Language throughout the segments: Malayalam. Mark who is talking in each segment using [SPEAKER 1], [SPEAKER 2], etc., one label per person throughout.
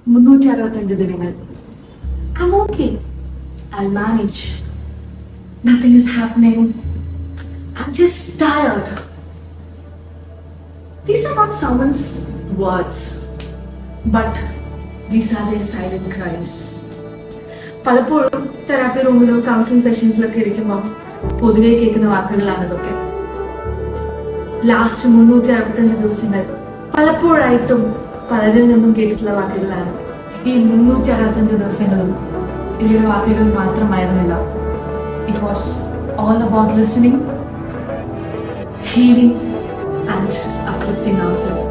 [SPEAKER 1] 365 ദിനങ്ങൾ. I'm okay. I'll manage. Nothing is happening. I'm just tired. These are not someone's words, but these are their silent cries. പലപ്പോഴും തെറാപ്പി റൂമിലോ കൗൺസിലിംഗ് സെഷൻസിലൊക്കെ ഇരിക്കുമ്പോൾ പൊതുവെ കേൾക്കുന്ന വാക്കുകളാണ് ഇതൊക്കെ. ലാസ്റ്റ് 365 ദിവസങ്ങൾ പലപ്പോഴായിട്ടും പലരിൽ നിന്നും കേട്ടിട്ടുള്ള വാക്കുകളാണ്. ഈ 365 ദിവസങ്ങളും ഇവരുടെ വാക്കുകൾ മാത്രമായിരുന്നില്ല. It was all about listening, healing and uplifting ourselves.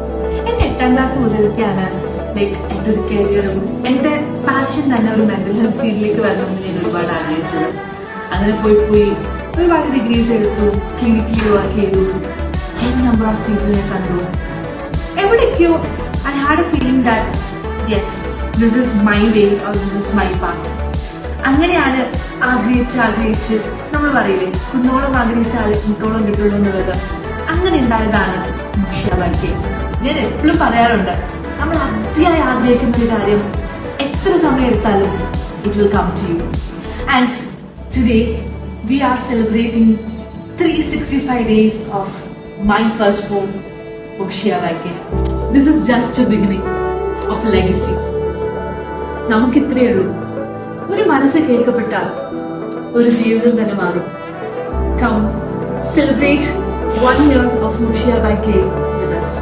[SPEAKER 1] എന്റെ 8ാം ക്ലാസ് മുതലൊക്കെയാണ് എന്റെ ഒരു കരിയറും എന്റെ പാഷൻ തന്നെ ഒരു മെന്റൽ ഹെൽത്ത് ഫീൽഡിലേക്ക് വരണമെന്ന് ഞാൻ ഒരുപാട് ആഗ്രഹിച്ചത്. അങ്ങനെ പോയി ഒരുപാട് ഡിഗ്രീസ് എടുത്തു, ക്ലിനിക്കിൽ വർക്ക് ചെയ്തു, നമ്പർ ഓഫ് പീപ്പിളിനെ കണ്ടു. എവിടേക്കോ I had A feeling that yes, this is my way or this is my path. അങ്ങനെയാണ് ആഗ്രഹിച്ച് നമ്മൾ പറയില്ലേ, കുന്നോളം ആഗ്രഹിച്ച ആളെ കുട്ടോളം കിട്ടുള്ളൂ എന്നുള്ളത്. അങ്ങനെ ഉണ്ടായതാണ് മുഷിയ ബൈ. ഞാൻ എപ്പോഴും പറയാറുണ്ട്, നമ്മൾ അതിയായി ആഗ്രഹിക്കുന്ന ഒരു കാര്യം എത്ര സമയം എടുത്താലും it will come to you. And today we are celebrating 365 days of my firstborn, Mokshiya Vaike. This is just a beginning of a legacy. നമുക്കിത്രയേ ഉള്ളൂ. ഒരു മനസ്സ് കേൾക്കപ്പെട്ടാൽ ഒരു ജീവിതം തന്നെ മാറും. Come celebrate 1 year of Mokshiya Vaike with us.